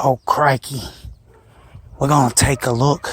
Oh, crikey. We're going to take a look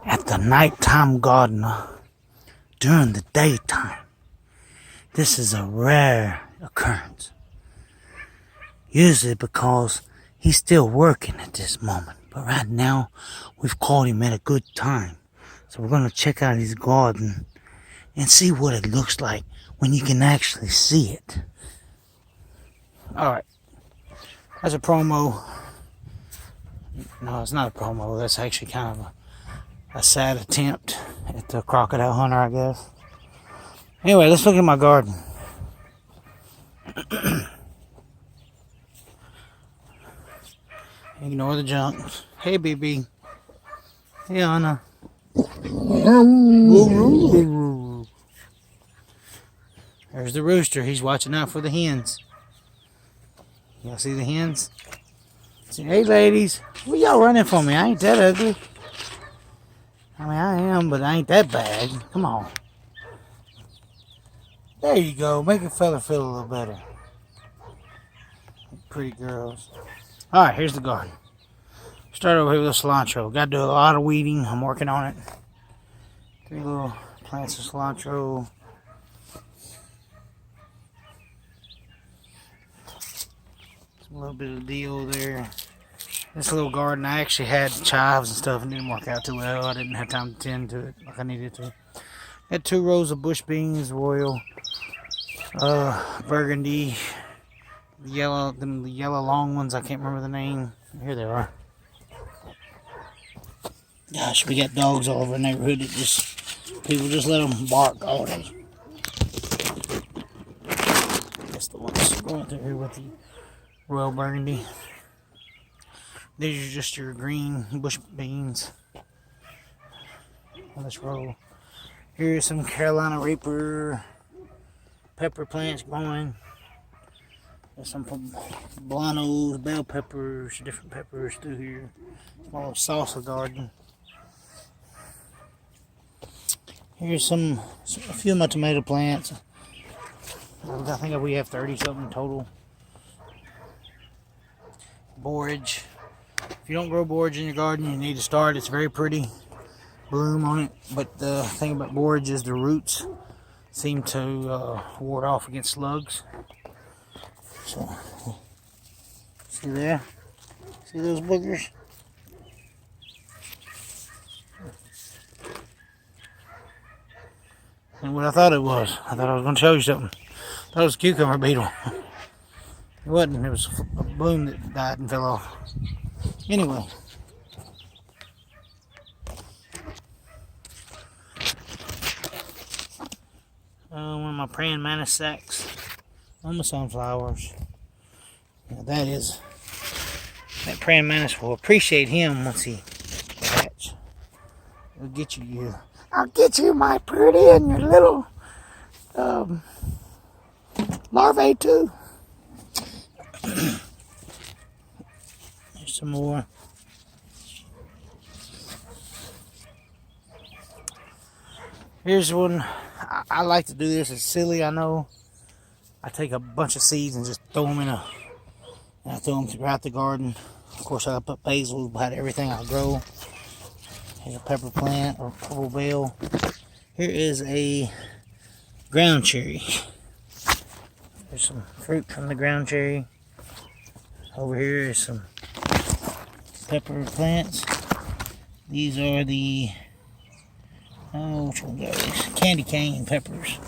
at the nighttime gardener during the daytime. This is a rare occurrence. Usually because he's still working at this moment. But right now, we've caught him at a good time. So we're going to check out his garden and see what it looks like when you can actually see it. Alright. That's a promo. No, it's not a promo. That's actually kind of a sad attempt at the crocodile hunter, I guess. Anyway, let's look at my garden. Ignore the junk. Hey, BB. Hey, Anna. There's the rooster. He's watching out for the hens. Y'all see the hens? Say, hey, ladies. What y'all running for me? I ain't that ugly. I mean, I am, but I ain't that bad. Come on. There you go. Make a fella feel a little better. Pretty girls. Alright, here's the garden. Start over here with the cilantro. Got to do a lot of weeding. I'm working on it. 3 little plants of cilantro. Some little bit of deal there. This little garden, I actually had chives and stuff and didn't work out too well. I didn't have time to tend to it like I needed to. Had 2 rows of bush beans, royal, burgundy, the yellow long ones. I can't remember the name. Here they are. Gosh, we got dogs all over the neighborhood that people just let them bark all day. That's the ones going through here with the royal burgundy. These are just your green bush beans. Let's roll. Here's some Carolina Reaper pepper plants growing. There's some poblanos, bell peppers, different peppers through here. Small little salsa garden. Here's a few of my tomato plants. I think we have 30 something total. Borage. If you don't grow borage in your garden, you need to start. It's very pretty. Bloom on it. But the thing about borage is the roots seem to ward off against slugs. So, see there? See those boogers? And what I thought it was. I thought I was going to show you something. I thought it was a cucumber beetle. It wasn't. It was a bloom that died and fell off. Anyway. One of my praying mantis sacks on my sunflowers. Now that praying mantis will appreciate him once he hatch. It'll get you. I'll get you, my pretty, and your little larvae too. There's some more. Here's one. I like to do this. It's silly, I know. I take a bunch of seeds and just throw them and I throw them throughout the garden. Of course, I put basil about everything I grow. Here's a pepper plant or purple bell. Here is a ground cherry. There's some fruit from the ground cherry. Over here is some pepper plants. These are the which one goes? Candy cane peppers.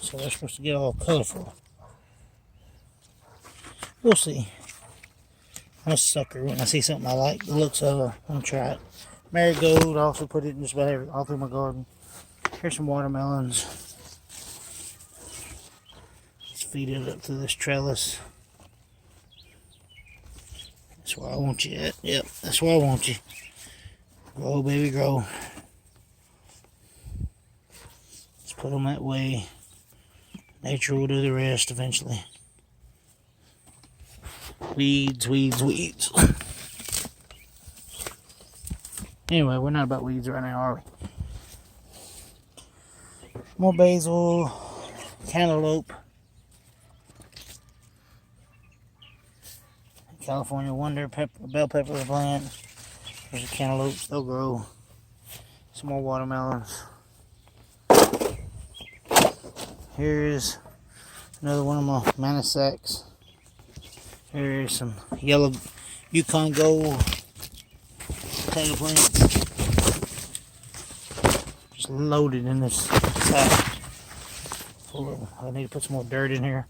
So they're supposed to get all colorful. We'll see. I'm a sucker when I see something I like the looks of. I'm gonna try it. Marigold, I also put it in just about all through my garden. Here's some watermelons. Let's feed it up to this trellis. That's where I want you at. Yep, that's where I want you. Grow, baby, grow. Let's put them that way. Nature will do the rest eventually. Weeds, weeds, weeds. Anyway, we're not about weeds right now, are we? More basil, cantaloupe. California Wonder bell pepper plant. There's the cantaloupes, they'll grow. Some more watermelons. Here's another one of my Manisacs. Here's some yellow Yukon Gold potato plants. Just loaded in this sack. I need to put some more dirt in here.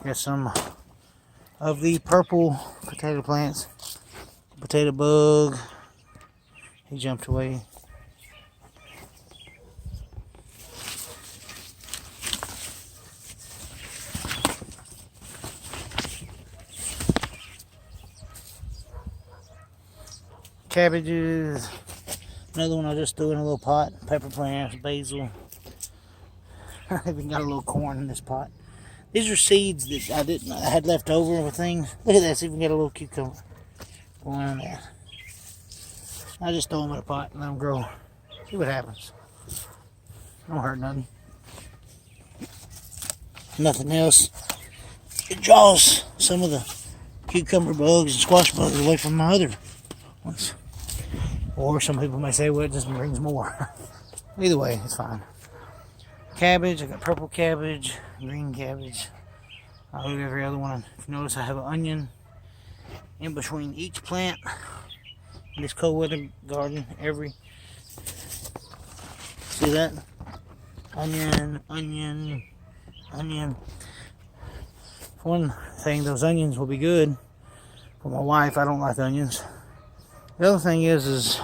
Got some of the purple potato plants. Potato bug. He jumped away. Cabbages. Another one I just threw in a little pot. Pepper plants, basil. I even got a little corn in this pot. These are seeds that I had left over with things. Look at this, even got a little cucumber going on there. I just throw them in a pot and let them grow. See what happens. Don't hurt nothing. Nothing else. It draws some of the cucumber bugs and squash bugs away from my other ones. Or some people may say, well, it just brings more. Either way, it's fine. Cabbage, I got purple cabbage, green cabbage. I'll leave every other one. If you notice, I have an onion in between each plant in this cold weather garden. See that? Onion, onion, onion. One thing, those onions will be good for my wife. I don't like onions. The other thing is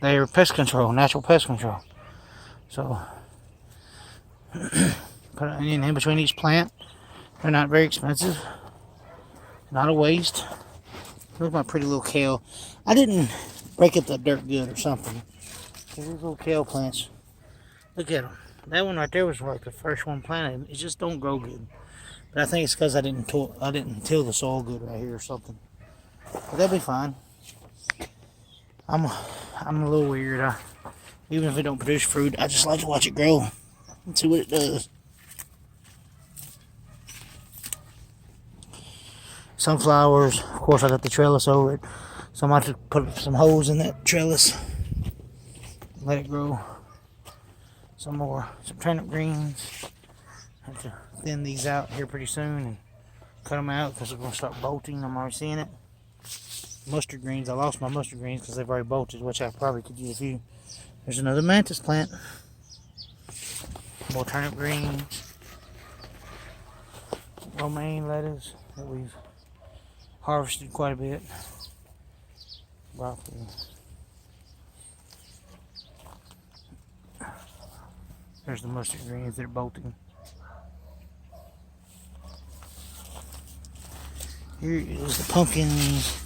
they're pest control, natural pest control. So put an onion in between each plant. They're not very expensive. Not a waste. Look at my pretty little kale. I didn't break up the dirt good or something. These little kale plants. Look at them. That one right there was like the first one planted. It just don't grow good. But I think it's because I didn't till the soil good right here or something. But that'll be fine. I'm a little weird. Even if it don't produce fruit, I just like to watch it grow and see what it does. Sunflowers, of course, I got the trellis over it, so I might have to put some holes in that trellis. Let it grow. Some turnip greens. I have to thin these out here pretty soon and cut them out because they're going to start bolting. I'm already seeing it. Mustard greens. I lost my mustard greens because they've already bolted, which I probably could use a few. There's another mantis plant. More turnip greens. Romaine lettuce that we've harvested quite a bit. Broccoli. There's the mustard greens that are bolting. Here is the pumpkins,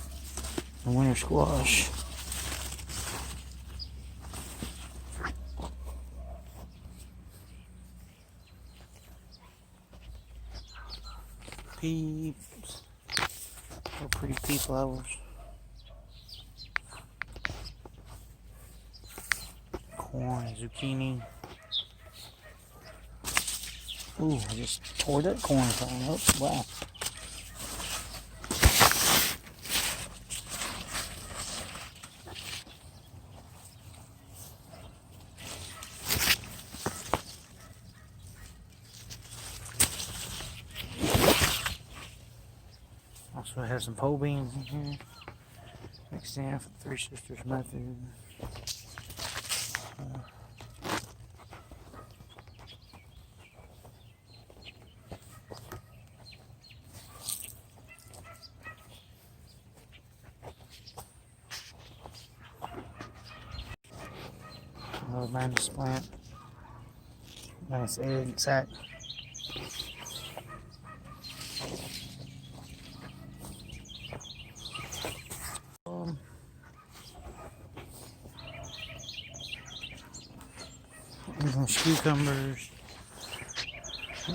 the winter squash. Peas, little pretty pea flowers. Corn, zucchini. Ooh, I just tore that corn thing up. Wow. Also has some pole beans in here. Mixed in for the Three Sisters method. Another mantis plant. Nice egg sack. Some cucumbers.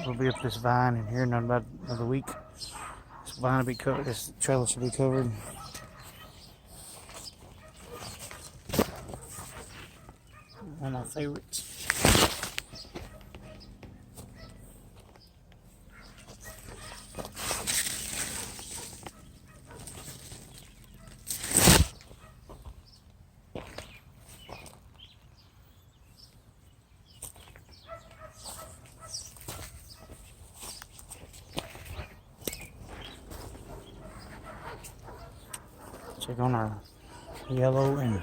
We'll be up this vine in here in about another week. This vine will be covered. This trellis will be covered. One of my favorites. Check on our yellow and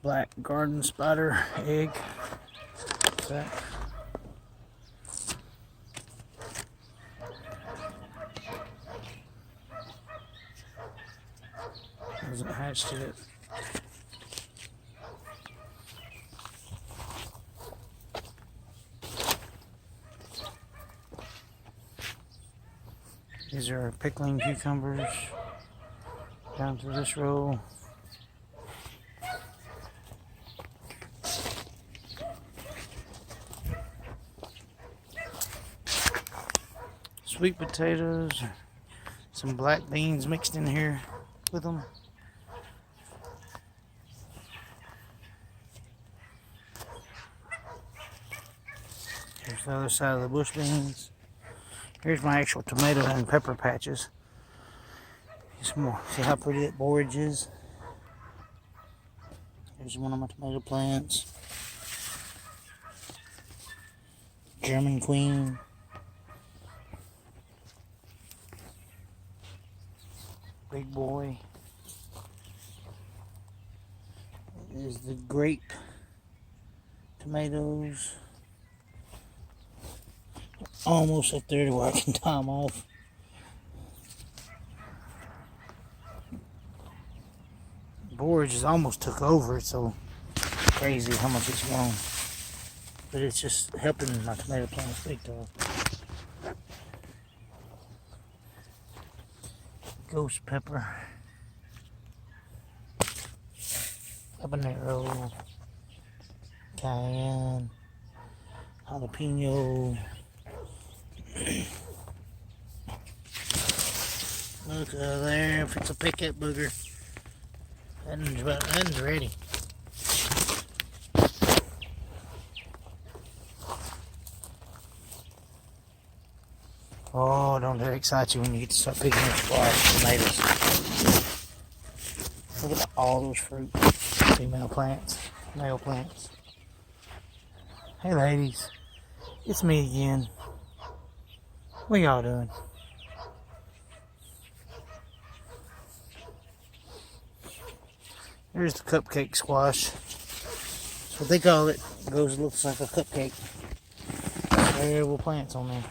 black garden spider egg. That. Hasn't hatched yet. These are pickling cucumbers down to this row. Sweet potatoes, some black beans mixed in here with them. Here's the other side of the bush beans. Here's my actual tomato and pepper patches. Some more. See how pretty that borage is? Here's one of my tomato plants. German Queen. Big boy. There's the grape tomatoes. Almost up there to where I can tie them off. Borage has almost took over. It's so crazy how much it's grown. But it's just helping my tomato plants big dog. Ghost pepper. Habanero. Cayenne. Jalapeno. Look there, if it's a picket booger. That's ready. Oh, don't that excite you when you get to start picking up squash, tomatoes. Look at all those fruit. Female plants, male plants. Hey ladies, it's me again. What y'all doing? Here's the cupcake squash. That's what they call it. Looks like a cupcake. Variable plants on there.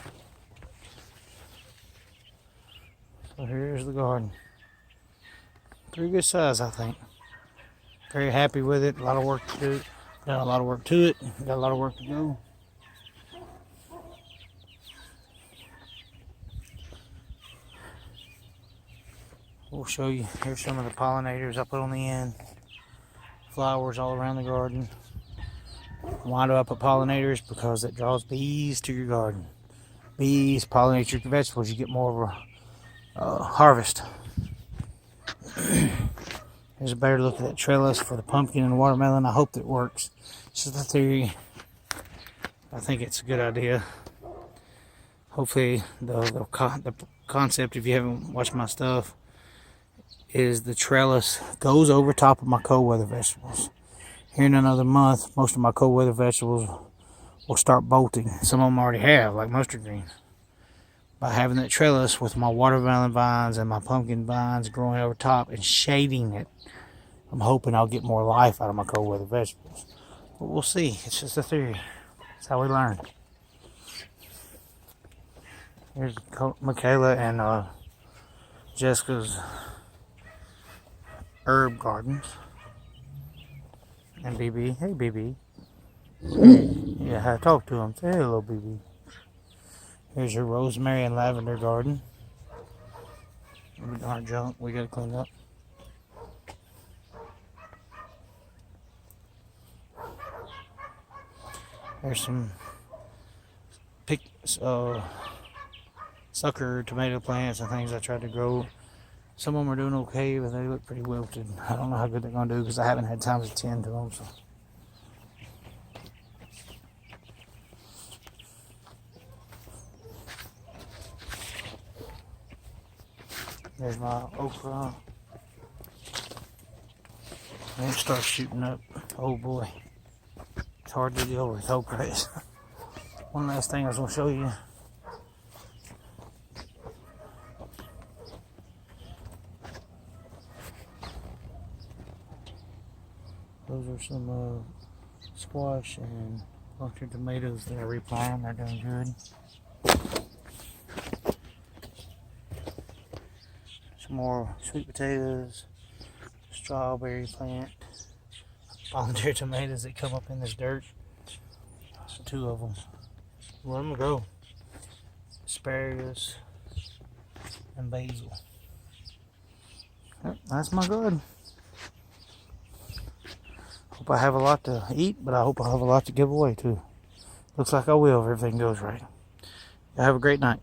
So here's the garden. Pretty good size, I think. Very happy with it. A lot of work to do. Got a lot of work to it. Got a lot of work to go. We'll show you. Here's some of the pollinators I put on the end. Flowers all around the garden. Why do I put pollinators? Because it draws bees to your garden. Bees pollinate your vegetables. You get more of a harvest. Here's a better look at that trellis for the pumpkin and the watermelon. I hope that works. This is the theory. I think it's a good idea. Hopefully the concept, if you haven't watched my stuff, is the trellis goes over top of my cold weather vegetables. Here in another month, most of my cold weather vegetables will start bolting. Some of them already have, like mustard greens. By having that trellis with my watermelon vines and my pumpkin vines growing over top and shading it, I'm hoping I'll get more life out of my cold weather vegetables. But we'll see. It's just a theory. That's how we learn. Here's Michaela and Jessica's herb gardens. And BB. Hey, BB. Yeah, I talk to him. Say hello, BB. Here's your rosemary and lavender garden. Our junk we gotta clean up. There's some sucker tomato plants and things I tried to grow. Some of them are doing okay, but they look pretty wilted. I don't know how good they're going to do because I haven't had time to tend to them. So. There's my okra. And it starts shooting up. Oh boy. It's hard to deal with okra. One last thing I was going to show you. Those are some squash and pumpkin tomatoes that I replanted. They're doing good. Some more sweet potatoes, strawberry plant, volunteer tomatoes that come up in this dirt. 2 of them. Let them grow. Asparagus and basil. Yep, that's my garden. Hope I have a lot to eat, but I hope I have a lot to give away too. Looks like I will if everything goes right. Have a great night.